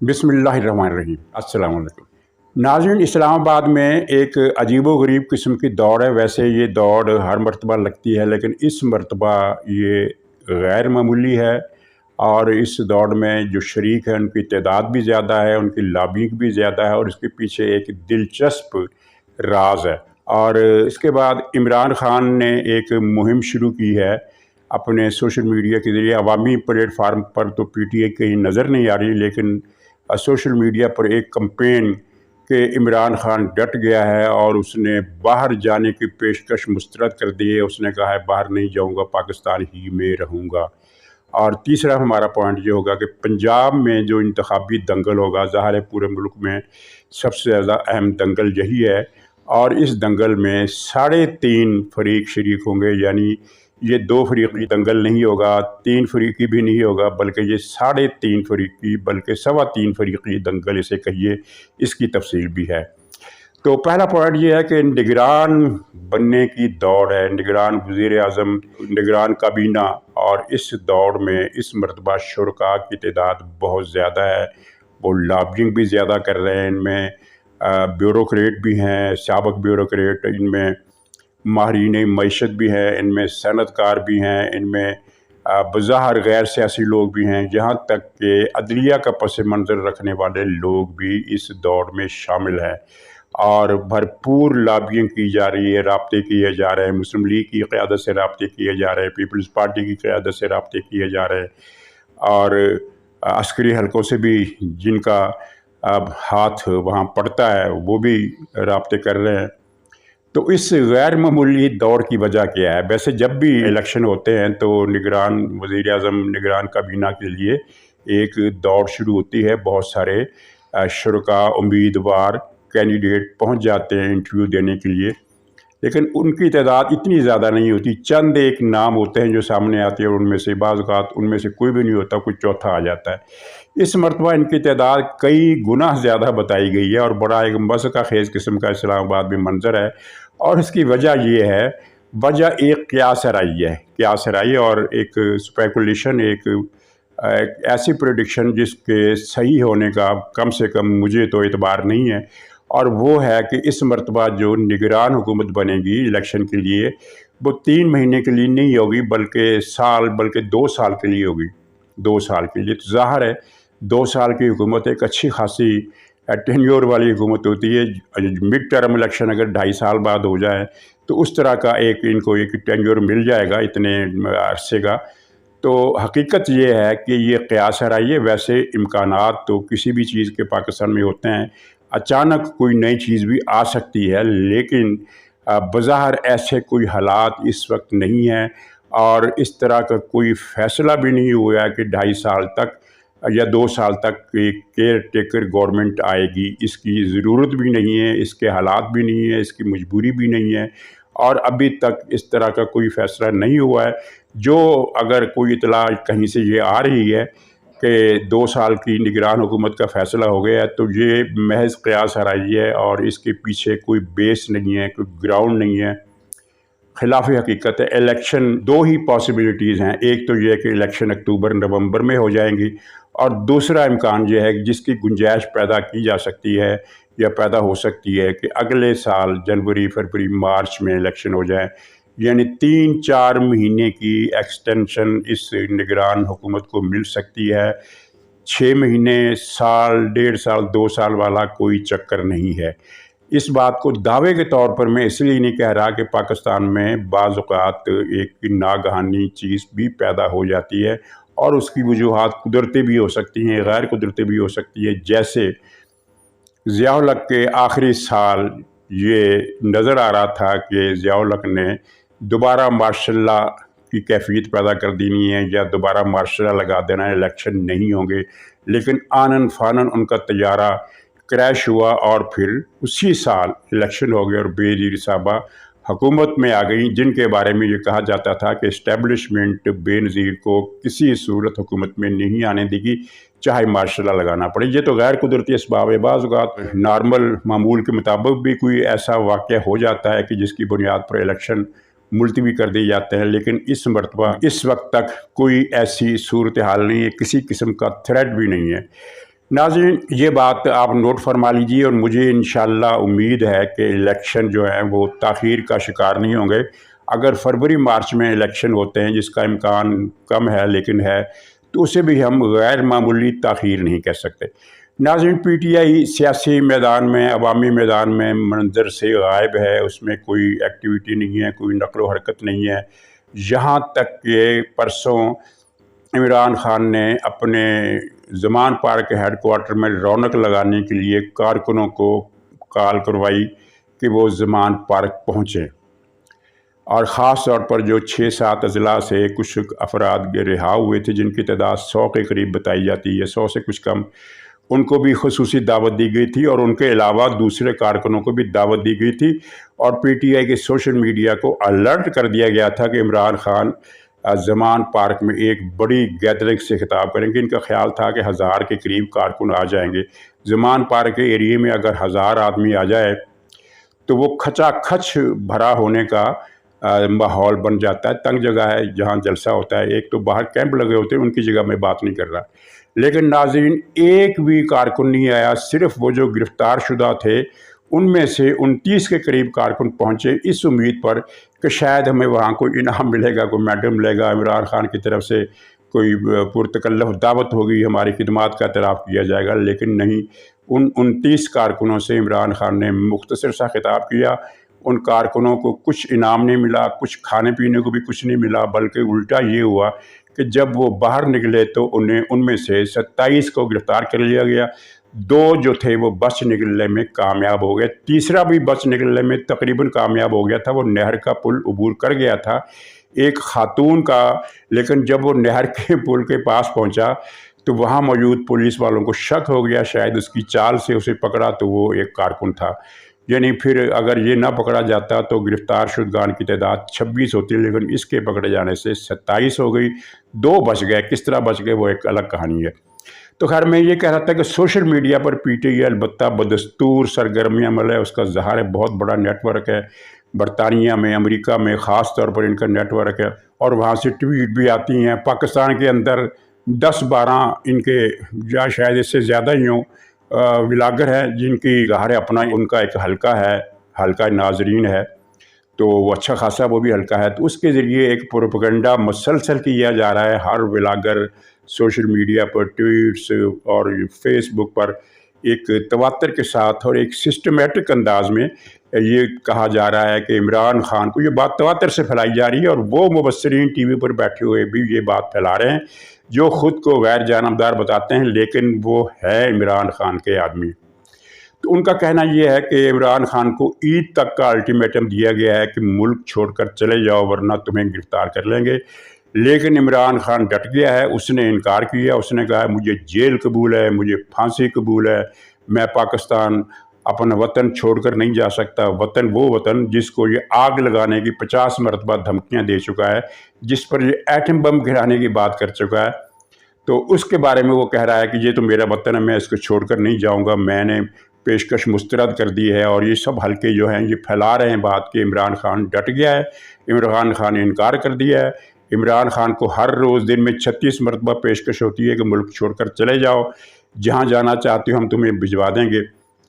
बिस्मिल्लाहिर्रहमानिर्रहीम। अस्सलाम वालेकुम। नाज़रीन, इस्लामाबाद में एक अजीबो गरीब किस्म की दौड़ है। वैसे ये दौड़ हर मरतबा लगती है, लेकिन इस मरतबा ये गैर मामूली है। और इस दौड़ में जो शरीक हैं उनकी तादाद भी ज़्यादा है, उनकी लॉबिंग भी ज़्यादा है, और इसके पीछे एक दिलचस्प राज है। और इसके बाद इमरान खान ने एक मुहिम शुरू की है अपने सोशल मीडिया के ज़रिए। अवामी प्लेटफार्म पर तो PTI कहीं नज़र नहीं आ रही, लेकिन सोशल मीडिया पर एक कैंपेन के इमरान खान डट गया है और उसने बाहर जाने की पेशकश मुस्तरद कर दी है। उसने कहा है बाहर नहीं जाऊंगा, पाकिस्तान ही में रहूंगा। और तीसरा हमारा पॉइंट ये होगा कि पंजाब में जो इंतखाबी दंगल होगा, ज़ाहिर है पूरे मुल्क में सबसे ज़्यादा अहम दंगल यही है। और इस दंगल में 3.5 फरीक शरीक होंगे, यानी ये 2 फरीकी दंगल नहीं होगा, 3 फरीकी भी नहीं होगा, बल्कि ये 3.5 फरीकी, बल्कि 3.25 फरीकी दंगल इसे कहिए। इसकी तफसील भी है। तो पहला पॉइंट ये है कि निगरान बनने की दौड़ है, निगरान वज़ीर आज़म, निगरान काबीना। और इस दौड़ में इस मरतबा शुरका की तादाद बहुत ज़्यादा है। वो लॉबिंग भी ज़्यादा कर रहे हैं। इनमें ब्यूरोक्रेट भी हैं, साबिक ब्यूरोक्रेट, इनमें माहिरीन मईशत भी हैं, इनमें सनतकार भी हैं, इनमें बज़ाहिर गैर सियासी लोग भी हैं, यहाँ तक कि अदलिया का पस मंज़र रखने वाले लोग भी इस दौड़ में शामिल हैं। और भरपूर लॉबिंग की जा रही है, राब्ते किए जा रहे हैं, मुस्लिम लीग की क़यादत से राब्ते किए जा रहे हैं, पीपल्स पार्टी की क़यादत से राब्ते किए जा रहे हैं, और अस्करी हलकों से भी जिनका अब हाथ वहाँ पड़ता है वो भी राब्ते कर रहे हैं। तो इस गैर मामूली दौर की वजह क्या है? वैसे जब भी इलेक्शन होते हैं तो निगरान वज़ीर आज़म, निगरान काबीना के लिए एक दौड़ शुरू होती है। बहुत सारे शुरका, उम्मीदवार, कैंडिडेट पहुंच जाते हैं इंटरव्यू देने के लिए, लेकिन उनकी तादाद इतनी ज़्यादा नहीं होती। चंद एक नाम होते हैं जो सामने आते हैं, उनमें से बाज़ औक़ात उनमें से कोई भी नहीं होता, कोई चौथा आ जाता है। इस मरतबा इनकी तादाद कई गुना ज़्यादा बताई गई है, और बड़ा एक मज़का खेज़ किस्म का इस्लामाबाद में मंज़र है। और इसकी वजह ये है, वजह एक क़यास राई है, क़यास राई और एक स्पेकुलेशन, एक ऐसी प्रेडिक्शन जिसके सही होने का कम से कम मुझे तो एतबार नहीं है। और वो है कि इस मरतबा जो निगरान हुकूमत बनेगी इलेक्शन के लिए, वो 3 महीने के लिए नहीं होगी, बल्कि 2 साल के लिए होगी। 2 साल के लिए। तो ज़ाहिर है 2 साल की हुकूमत एक अच्छी खासी टेन्योर वाली हुकूमत होती है। मिड टर्म इलेक्शन अगर 2.5 साल बाद हो जाए तो उस तरह का इनको एक टेन्योर मिल जाएगा इतने अरसे का। तो हकीकत ये है कि ये क़यास राई है। वैसे इम्कानात तो किसी भी चीज़ के पाकिस्तान में होते हैं, अचानक कोई नई चीज़ भी आ सकती है, लेकिन बज़ाहिर ऐसे कोई हालात इस वक्त नहीं हैं, और इस तरह का कोई फ़ैसला भी नहीं हुआ है कि 2.5 साल तक या 2 साल तक एक केयर टेकर गवर्नमेंट आएगी। इसकी ज़रूरत भी नहीं है, इसके हालात भी नहीं है, इसकी मजबूरी भी नहीं है, और अभी तक इस तरह का कोई फ़ैसला नहीं हुआ है। जो अगर कोई इतला कहीं से ये आ रही है कि 2 साल की निगरान हुकूमत का फ़ैसला हो गया है, तो ये महज़ क़यास राई है, और इसके पीछे कोई बेस नहीं है, कोई ग्राउंड नहीं है, खिलाफ हकीकत है। इलेक्शन 2 ही पॉसिबिलिटीज़ हैं। एक तो ये है कि इलेक्शन अक्टूबर नवंबर में हो जाएंगी, और दूसरा इम्कान ये है कि जिसकी गुंजाइश पैदा की जा सकती है या पैदा हो सकती है कि अगले साल जनवरी, फरवरी, मार्च में इलेक्शन हो जाए, यानी 3-4 महीने की एक्सटेंशन इस निगरान हुकूमत को मिल सकती है। 6 महीने, साल, 1.5 साल, 2 साल वाला कोई चक्कर नहीं है। इस बात को दावे के तौर पर मैं इसलिए नहीं कह रहा कि पाकिस्तान में बाज़ औक़ात एक नागहानी चीज़ भी पैदा हो जाती है, और उसकी वजूहात कुदरती भी हो सकती हैं, गैर कुदरती भी हो सकती है। जैसे ज़िया-उल हक़ के आखिरी साल ये नज़र आ रहा था कि ज़िया-उल हक़ ने दोबारा मार्शल लॉ की कैफियत पैदा कर देनी है, या दोबारा मार्शल लॉ लगा देना है, इलेक्शन नहीं होंगे। लेकिन आनन फानन उनका तैयारा क्रैश हुआ, और फिर उसी साल इलेक्शन हो गए, और बेनज़ीर साहबा हुकूमत में आ गई, जिनके बारे में ये कहा जाता था कि इस्टेब्लिशमेंट बेनज़ीर को किसी सूरत हुकूमत में नहीं आने देगी, चाहे मार्शल लॉ लगाना पड़े। ये तो गैर कुदरती असबाब है। बाज़ औक़ात नॉर्मल मामूल के मुताबिक भी कोई ऐसा वाक़या हो जाता है कि जिसकी बुनियाद पर इलेक्शन मुलतवी कर दिए जाते हैं, लेकिन इस मरतबा इस वक्त तक कोई ऐसी सूरत हाल नहीं है, किसी किस्म का थ्रेट भी नहीं है। नाज़रीन, ये बात आप नोट फरमा लीजिए और मुझे इंशाअल्लाह उम्मीद है कि इलेक्शन जो है वो ताख़ीर का शिकार नहीं होंगे। अगर फरवरी मार्च में इलेक्शन होते हैं, जिसका इम्कान कम है लेकिन है, तो उसे भी हम गैर मामूली ताख़ीर नहीं कह सकते। नाज़रीन, पीटीआई सियासी मैदान में, अवामी मैदान में मंजर से गायब है, उसमें कोई एक्टिविटी नहीं है, कोई नक़्ल व हरकत नहीं है। यहाँ तक कि परसों इमरान खान ने अपने ज़मान पार्क के हेडक्वार्टर में रौनक लगाने के लिए कारकुनों को कॉल करवाई कि वो ज़मान पार्क पहुँचें, और ख़ास तौर पर जो 6-7 अज़ला से कुछ अफराद रिहा हुए थे, जिनकी तादाद 100 के करीब बताई जाती है, 100 से कुछ कम, उनको भी ख़ुसूसी दावत दी गई थी और उनके अलावा दूसरे कारकुनों को भी दावत दी गई थी। और पीटीआई के सोशल मीडिया को अलर्ट कर दिया गया था कि इमरान खान ज़मान पार्क में एक बड़ी गैदरिंग से खिताब करेंगे। इनका ख्याल था कि 1000 के करीब कारकुन आ जाएंगे। ज़मान पार्क के एरिए में अगर 1000 आदमी आ जाए तो वो खचाखच भरा होने का माहौल बन जाता है। तंग जगह है जहाँ जलसा होता है। एक तो बाहर कैंप लगे होते हैं, उनकी जगह मैं बात नहीं कर रहा। लेकिन नाज़रीन, एक भी कारकुन नहीं आया। सिर्फ वो जो गिरफ़्तार शुदा थे उनमें से 29 के करीब कारकुन पहुँचे, इस उम्मीद पर कि शायद हमें वहाँ कोई इनाम मिलेगा, कोई मेडल मिलेगा, इमरान खान की तरफ से कोई पुरतकल्लफ़ दावत होगी, हमारी खिदमात का एतराफ़ किया जाएगा। लेकिन नहीं, उन 29 कारकुनों से इमरान खान ने मुख्तसर सा खिताब किया। उन कारकुनों को कुछ इनाम नहीं मिला, कुछ खाने पीने को भी कुछ नहीं मिला, बल्कि उल्टा ये हुआ कि जब वो बाहर निकले तो उन्हें उनमें से 27 को गिरफ़्तार कर लिया गया। 2 जो थे वो बच निकलने में कामयाब हो गए। तीसरा भी बच निकलने में तकरीबन कामयाब हो गया था। वो नहर का पुल अबूर कर गया था, एक खातून का। लेकिन जब वो नहर के पुल के पास पहुंचा तो वहाँ मौजूद पुलिस वालों को शक हो गया, शायद उसकी चाल से उसे पकड़ा तो वो एक कारकुन था। यानी फिर अगर ये ना पकड़ा जाता तो गिरफ़्तार शुदगान की तादाद 26 होती, लेकिन इसके पकड़े जाने से 27 हो गई। 2 बच गए। किस तरह बच गए वो एक अलग कहानी है। तो खैर, मैं ये कह रहा था कि सोशल मीडिया पर पीटीआई अलबत्ता बदस्तूर सरगर्मियाँ अमल है। उसका ज़ाहिर है बहुत बड़ा नेटवर्क है। बरतानिया में, अमेरिका में ख़ास तौर पर इनका नेटवर्क है, और वहाँ से ट्वीट भी आती हैं। पाकिस्तान के अंदर 10-12 इनके, या शायद इससे ज़्यादा ही हों, व्लॉगर हैं जिनकी ज़ाहिर है अपना उनका एक हल्का है, हल्का नाजरीन है, तो वो अच्छा खासा वो भी हल्का है। तो उसके ज़रिए एक प्रोपेगेंडा मुसलसल किया जा रहा है। हर व्लॉगर सोशल मीडिया पर, ट्वीट्स और फेसबुक पर एक तवातर के साथ और एक सिस्टमेटिक अंदाज में ये कहा जा रहा है कि इमरान खान को, ये बात तवातर से फैलाई जा रही है, और वो मुबस्सिरीन टीवी पर बैठे हुए भी ये बात फैला रहे हैं जो ख़ुद को गैर जानबदार बताते हैं, लेकिन वो है इमरान खान के आदमी। तो उनका कहना यह है कि इमरान खान को ईद तक का अल्टीमेटम दिया गया है कि मुल्क छोड़कर चले जाओ वरना तुम्हें गिरफ़्तार कर लेंगे। लेकिन इमरान खान डट गया है। उसने इनकार किया। उसने कहा मुझे जेल कबूल है, मुझे फांसी कबूल है, मैं पाकिस्तान अपना वतन छोड़कर नहीं जा सकता। वतन वो वतन जिसको ये आग लगाने की 50 मरतबा धमकियाँ दे चुका है, जिस पर ये एटम बम गिराने की बात कर चुका है। तो उसके बारे में वो कह रहा है कि ये तो मेरा वतन है, मैं इसको छोड़कर नहीं जाऊँगा। मैंने पेशकश मुस्तरद कर दी है। और ये सब हल्के जो हैं ये फैला रहे हैं बात कि इमरान खान डट गया है, इमरान खान ने इनकार कर दिया है। इमरान खान को हर रोज़ दिन में 36 मरतबा पेशकश होती है कि मुल्क छोड़कर चले जाओ, जहाँ जाना चाहते हो हम तुम्हें भिजवा देंगे।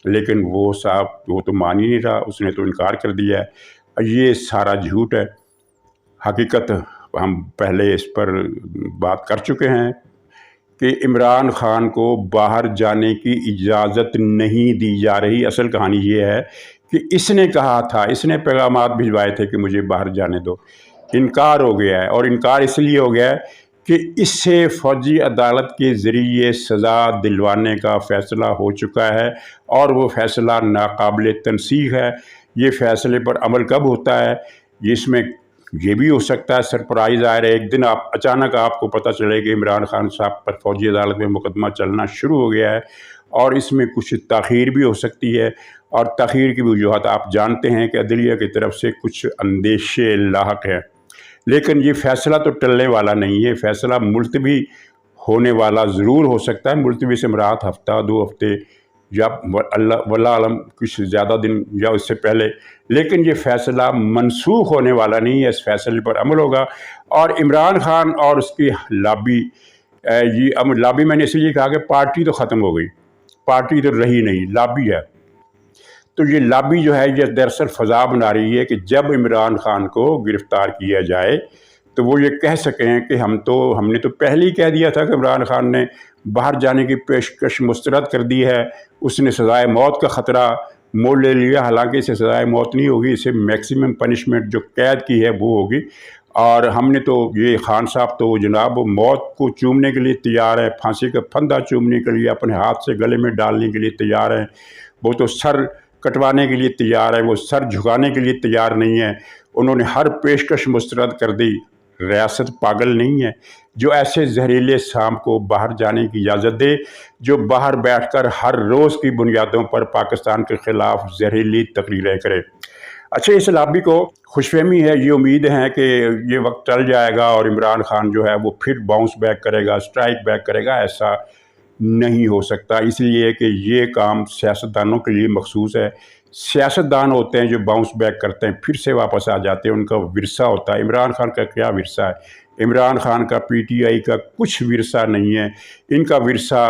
लेकिन वो साहब वो तो मान ही नहीं रहा, उसने तो इनकार कर दिया है। ये सारा झूठ है। हकीकत हम पहले इस पर बात कर चुके हैं कि इमरान खान को बाहर जाने की इजाज़त नहीं दी जा रही। असल कहानी ये है कि इसने कहा था, इसने पैगामात भिजवाए थे कि मुझे बाहर जाने दो। इनकार हो गया है, और इनकार इसलिए हो गया है कि इससे फ़ौजी अदालत के ज़रिए सज़ा दिलवाने का फ़ैसला हो चुका है, और वो फ़ैसला नाकाबिल तनसीख है। ये फ़ैसले पर अमल कब होता है, इसमें ये भी हो सकता है सरप्राइज़ आ रहा है। एक दिन आप अचानक आपको पता चले कि इमरान खान साहब पर फ़ौजी अदालत में मुकदमा चलना शुरू हो गया है, और इसमें कुछ ताख़ीर भी हो सकती है। और ताख़ीर की वजूहत आप जानते हैं कि अदलिया की तरफ से कुछ अंदेशे लाहक हैं। लेकिन ये फ़ैसला तो टलने वाला नहीं है। फ़ैसला मुलतवी होने वाला ज़रूर हो सकता है। मुलतवी से मुराद हफ़्ता 2 हफ़्ते या वल्लाह आलम कुछ ज़्यादा दिन या उससे पहले। लेकिन ये फ़ैसला मनसूख होने वाला नहीं है। इस फ़ैसले पर अमल होगा, और इमरान खान और उसकी लॉबी ये अब लॉबी मैंने इसलिए कहा कि पार्टी तो ख़त्म हो गई, पार्टी तो रही नहीं, लॉबी है। तो ये लॉबी जो है ये दरअसल फ़ज़ा बना रही है कि जब इमरान खान को गिरफ़्तार किया जाए तो वो ये कह सकें कि हमने तो पहले ही कह दिया था कि इमरान खान ने बाहर जाने की पेशकश मुस्तरद कर दी है, उसने सज़ाए मौत का ख़तरा मोल ले लिया। हालांकि इसे सज़ाए मौत नहीं होगी, इसे मैक्सिमम पनिशमेंट जो कैद की है वो होगी। और हमने तो ये खान साहब तो जनाब मौत को चूमने के लिए तैयार है, फांसी का फंदा चूमने के लिए अपने हाथ से गले में डालने के लिए तैयार है। वो तो सर कटवाने के लिए तैयार है, वो सर झुकाने के लिए तैयार नहीं है। उन्होंने हर पेशकश मुस्तरद कर दी। रियासत पागल नहीं है जो ऐसे जहरीले शाम को बाहर जाने की इजाज़त दे, जो बाहर बैठकर हर रोज़ की बुनियादों पर पाकिस्तान के ख़िलाफ़ जहरीली तकरीरें करे। अच्छा, इस लॉबी को खुशफहमी है, ये उम्मीद है कि ये वक्त टल जाएगा और इमरान खान जो है वो फिर बाउंस बैक करेगा, स्ट्राइक बैक करेगा। ऐसा नहीं हो सकता, इसलिए कि ये काम सियासतदानों के लिए मखसूस है। सियासतदान होते हैं जो बाउंस बैक करते हैं, फिर से वापस आ जाते हैं, उनका विरसा होता है। इमरान खान का क्या विरसा है? इमरान खान का पीटीआई का कुछ विरसा नहीं है। इनका विरसा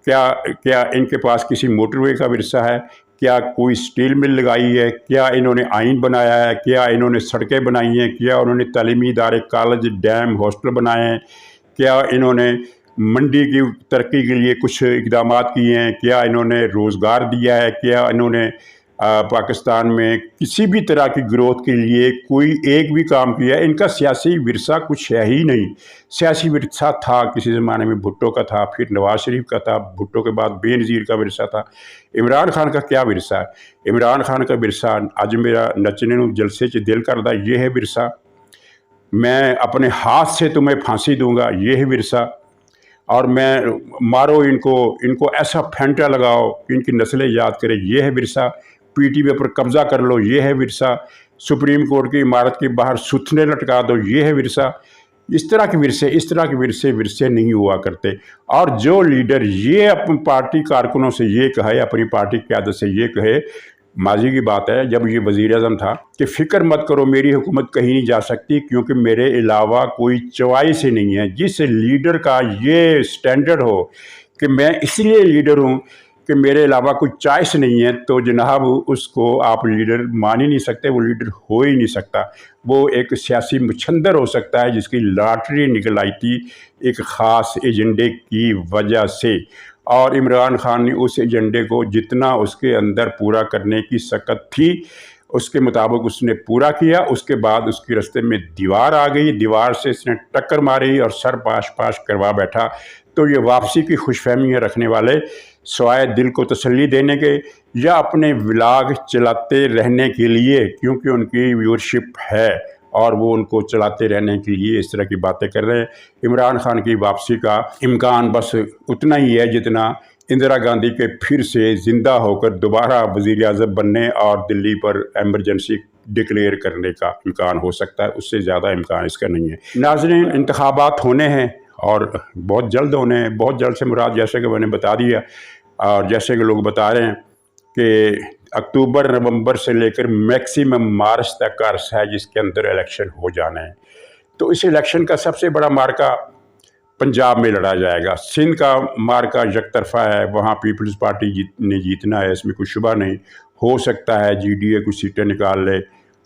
क्या इनके पास किसी मोटरवे का विरसा है? क्या कोई स्टील मिल लगाई है? क्या इन्होंने आइन बनाया है? क्या इन्होंने सड़कें बनाई हैं? क्या उन्होंने तालीमी इदारे, कॉलेज, डैम, हॉस्टल बनाए हैं? क्या इन्होंने मंडी की तरक्की के लिए कुछ इक़दामात किए हैं? क्या इन्होंने रोज़गार दिया है? क्या इन्होंने पाकिस्तान में किसी भी तरह की ग्रोथ के लिए कोई एक भी काम किया है? इनका सियासी विरसा कुछ है ही नहीं। सियासी विरसा था किसी ज़माने में भुट्टो का था, फिर नवाज शरीफ का था, भुट्टो के बाद बेनज़ीर का विरसा था। इमरान खान का क्या विरसा है? इमरान खान का विरसा अज मेरा नचने नूं जलसे च दिल करदा, ये है विरसा। मैं अपने हाथ से तुम्हें फांसी दूंगा, ये है विरसा। और मैं मारो इनको ऐसा फेंटा लगाओ कि इनकी नस्लें याद करें, ये है विरसा। पीटीवी पर कब्ज़ा कर लो, ये है विरसा। सुप्रीम कोर्ट की इमारत के बाहर सुथने लटका दो, ये है विरसा। इस तरह के विरसे नहीं हुआ करते। और जो लीडर ये अपनी पार्टी कारकुनों से ये कहे, अपनी पार्टी की क़यादत से ये कहे, माजी की बात है जब ये वज़ीर-ए-आज़म था कि फ़िक्र मत करो, मेरी हुकूमत कहीं नहीं जा सकती क्योंकि मेरे अलावा कोई चॉइस ही नहीं है। जिस लीडर का ये स्टैंडर्ड हो कि मैं इसलिए लीडर हूँ कि मेरे अलावा कोई चॉइस नहीं है, तो जनाब उसको आप लीडर मान ही नहीं सकते, वो लीडर हो ही नहीं सकता। वो एक सियासी मुछंदर हो सकता है जिसकी लॉटरी निकल आई थी एक ख़ास एजेंडे की वजह से। और इमरान खान ने उस एजेंडे को जितना उसके अंदर पूरा करने की सकत थी उसके मुताबिक उसने पूरा किया। उसके बाद उसके रास्ते में दीवार आ गई, दीवार से इसने टक्कर मारी और सर पाश करवा बैठा। तो ये वापसी की खुशफहमियाँ रखने वाले सवाए दिल को तसल्ली देने के या अपने व्लॉग चलाते रहने के लिए, क्योंकि उनकी व्यूअरशिप है और वो उनको चलाते रहने के लिए इस तरह की बातें कर रहे हैं। इमरान खान की वापसी का इम्कान बस उतना ही है जितना इंदिरा गांधी के फिर से ज़िंदा होकर दोबारा वज़ीर-ए-आज़म बनने और दिल्ली पर एमरजेंसी डिक्लेयर करने का इम्कान हो सकता है। उससे ज़्यादा इम्कान इसका नहीं है। नाज़रीन, इंतखाबात होने हैं और बहुत जल्द होने हैं। बहुत जल्द से मुराद जैसे कि मैंने बता दिया और जैसे कि लोग बता रहे हैं कि अक्टूबर नवंबर से लेकर मैक्सिमम मार्च तक का अर्सा है जिसके अंदर इलेक्शन हो जाना है। तो इस इलेक्शन का सबसे बड़ा मार्का पंजाब में लड़ा जाएगा। सिंध का मार्का यकतरफा है, वहाँ पीपल्स पार्टी ने जीतना है, इसमें कोई शुबा नहीं। हो सकता है जीडीए कुछ सीटें निकाल ले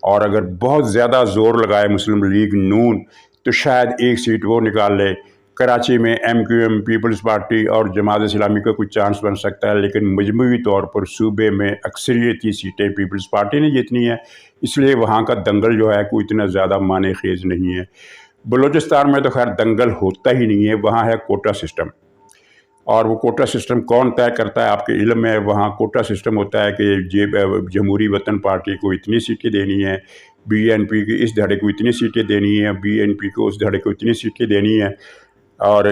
और अगर बहुत ज़्यादा ज़ोर लगाए मुस्लिम लीग नून तो शायद एक सीट वो निकाल ले। कराची में एमक्यूएम, पीपल्स पार्टी और जमात इस्लामी का कुछ चांस बन सकता है, लेकिन मजमूई तौर पर सूबे में अक्सरियती सीटें पीपल्स पार्टी ने जीतनी है, इसलिए वहाँ का दंगल जो है कोई इतना ज़्यादा माने खेज नहीं है। बलूचिस्तान में तो खैर दंगल होता ही नहीं है, वहाँ है कोटा सिस्टम। और वो कोटा सिस्टम कौन तय करता है आपके इल्म में? वहाँ कोटा सिस्टम होता है कि जमहूरी वतन पार्टी को इतनी सीटें देनी है, बीएनपी की इस धड़े को इतनी सीटें देनी है, बीएनपी को उस धड़े को इतनी सीटें देनी है और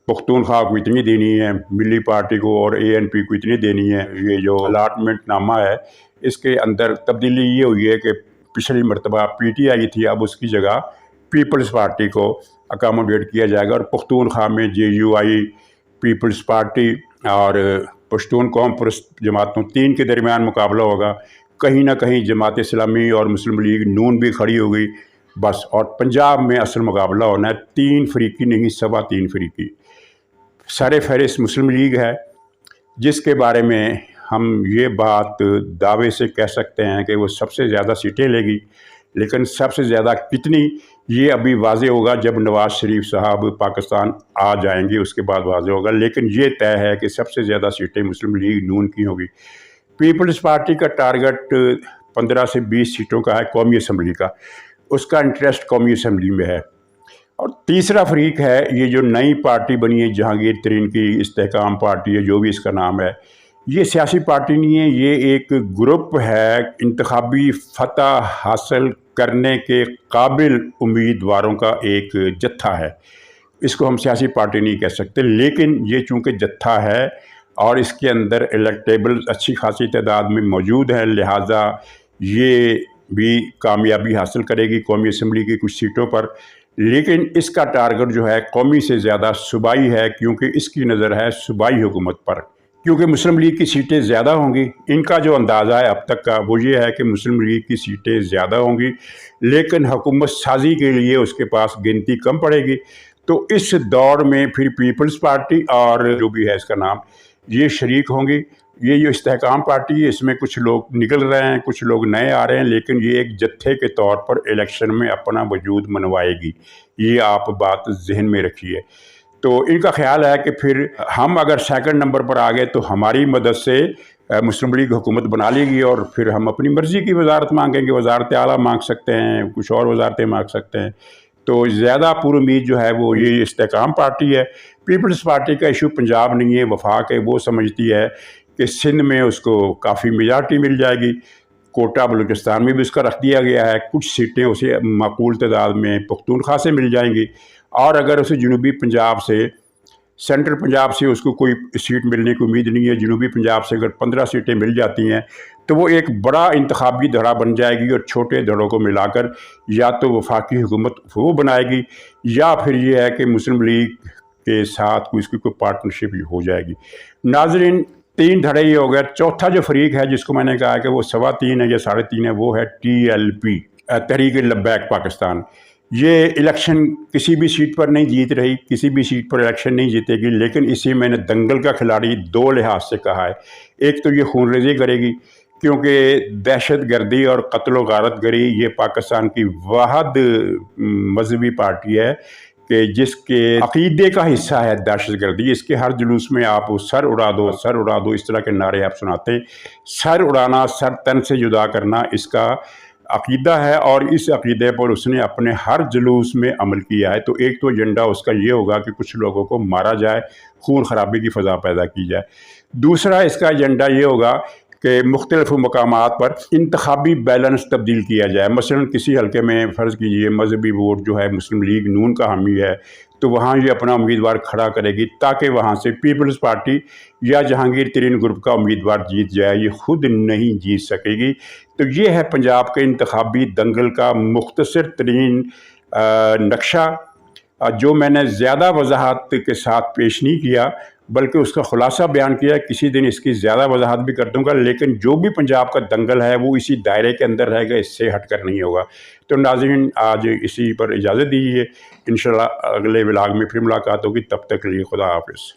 पख्तूनख्वा को इतनी देनी है, मिली पार्टी को और एएनपी को इतनी देनी है। ये जो अलाटमेंट नामा है इसके अंदर तब्दीली ये हुई है कि पिछली मरतबा पीटीआई थी, अब उसकी जगह पीपल्स पार्टी को अकोमोडेट किया जाएगा और पख्तूनख्वा में जेयूआई, पीपल्स पार्टी और पश्तून कौम परस्त जमातों तीन के दरमियान मुकाबला होगा। कहीं ना कहीं जमात इस्लामी और मुस्लिम लीग नून भी खड़ी हो गई बस। और पंजाब में असल मुकाबला होना है 3 फरीकी नहीं, 3.25 फरीकी। सर फहरिस्त मुस्लिम लीग है, जिसके बारे में हम ये बात दावे से कह सकते हैं कि वो सबसे ज़्यादा सीटें लेगी, लेकिन सबसे ज़्यादा कितनी ये अभी वाज़े होगा जब नवाज़ शरीफ साहब पाकिस्तान आ जाएंगे, उसके बाद वाज़े होगा। लेकिन ये तय है कि सबसे ज़्यादा सीटें मुस्लिम लीग नून की होगी। पीपल्स पार्टी का टारगेट 15 से 20 सीटों का है कौमी असम्बली का, उसका इंटरेस्ट कौमी असम्बली में है। और तीसरा फरीक है ये जो नई पार्टी बनी है जहांगीर तरीन की इस्तेहकाम पार्टी है, जो भी इसका नाम है। ये सियासी पार्टी नहीं है, ये एक ग्रुप है इंतखाबी फतह हासिल करने के काबिल उम्मीदवारों का एक जत्था है। इसको हम सियासी पार्टी नहीं कह सकते, लेकिन ये चूँकि जत्था है और इसके अंदर इलेक्टेबल अच्छी खासी तादाद में मौजूद है, लिहाजा ये भी कामयाबी हासिल करेगी कौमी असम्बली की कुछ सीटों पर। लेकिन इसका टारगेट जो है कौमी से ज़्यादा सूबाई है, क्योंकि इसकी नज़र है सूबाई हुकूमत पर, क्योंकि मुस्लिम लीग की सीटें ज़्यादा होंगी। इनका जो अंदाज़ा है अब तक का वो ये है कि मुस्लिम लीग की सीटें ज़्यादा होंगी, लेकिन हुकूमत साजी के लिए उसके पास गिनती कम पड़ेगी। तो इस दौर में फिर पीपल्स पार्टी और जो भी है इसका नाम, ये शरीक होंगी। ये जो इस्तेहकाम पार्टी है इसमें कुछ लोग निकल रहे हैं, कुछ लोग नए आ रहे हैं, लेकिन ये एक जत्थे के तौर पर इलेक्शन में अपना वजूद मनवाएगी। ये आप बात जहन में रखिए। तो इनका ख्याल है कि फिर हम अगर सेकंड नंबर पर आ गए तो हमारी मदद से मुस्लिम लीग हुकूमत बना लेगी और फिर हम अपनी मर्ज़ी की वजारत मांगेंगे, वजारत आला मांग सकते हैं, कुछ और वजारतें मांग सकते हैं। तो ज़्यादा पुरुमीद जो है वो ये इस्तेहकाम पार्टी है। पीपल्स पार्टी का इशू पंजाब नहीं है, वफाक है। वो समझती है कि सिंध में उसको काफ़ी मेजॉरिटी मिल जाएगी, कोटा बलूचिस्तान में भी उसका रख दिया गया है, कुछ सीटें उसे माकूल तादाद में पख्तूनख्वा से मिल जाएंगी। और अगर उसे जनूबी पंजाब से, सेंट्रल पंजाब से उसको कोई सीट मिलने की उम्मीद नहीं है, जनूबी पंजाब से अगर 15 सीटें मिल जाती हैं तो वो एक बड़ा इंतखाबी धड़ा बन जाएगी और छोटे धड़ों को मिलाकर या तो वफाकी हुकूमत वो बनाएगी या फिर ये है कि मुस्लिम लीग के साथ कोई पार्टनरशिप हो जाएगी। नाज़रीन, 3 धड़े ये हो गए। चौथा जो फरीक है जिसको मैंने कहा कि वो 3.25 है या 3.5 है, वो है TLP, तहरीक लब्बैक पाकिस्तान। ये इलेक्शन किसी भी सीट पर नहीं जीत रही, किसी भी सीट पर इलेक्शन नहीं जीतेगी, लेकिन इसे मैंने दंगल का खिलाड़ी 2 लिहाज से कहा है। एक तो ये खूनरेज़ी करेगी, क्योंकि दहशत गर्दी और कत्ल गारत गरी ये पाकिस्तान की वाहद मजहबी पार्टी है कि जिसके अकीदे का हिस्सा है दहशत गर्दी। इसके हर जुलूस में आप सर उड़ा दो, सर उड़ा दो, इस तरह के नारे आप सुनाते हैं। सर उड़ाना, सर तन से जुदा करना इसका अकीदा है और इस अकीदे पर उसने अपने हर जुलूस में अमल किया है। तो एक तो एजेंडा उसका ये होगा कि कुछ लोगों को मारा जाए, खून खराबी की फ़ज़ा पैदा की जाए। दूसरा इसका एजेंडा ये होगा कि मुख्तलिफ मकामात पर इंतखाबी बैलेंस तब्दील किया जाए। मसलन किसी हल्के में फ़र्ज़ कीजिए मजहबी वोट जो है मुस्लिम लीग नून का हामी है, तो वहाँ ये अपना उम्मीदवार खड़ा करेगी ताकि वहाँ से पीपल्स पार्टी या जहांगीर तरीन ग्रुप का उम्मीदवार जीत जाए। ये खुद नहीं जीत सकेगी। तो ये है पंजाब के इंतखाबी दंगल का मुख्तसर तरीन नक्शा, जो मैंने ज़्यादा वजाहत के साथ पेश नहीं किया बल्कि उसका खुलासा बयान किया। किसी दिन इसकी ज़्यादा वजाहत भी कर दूंगा, लेकिन जो भी पंजाब का दंगल है वो इसी दायरे के अंदर रहेगा, इससे हटकर नहीं होगा। तो नाज़रीन, आज इसी पर इजाज़त दीजिए। इंशाल्लाह अगले व्लॉग में फिर मुलाकात होगी। तब तक के लिए खुदा हाफिज़।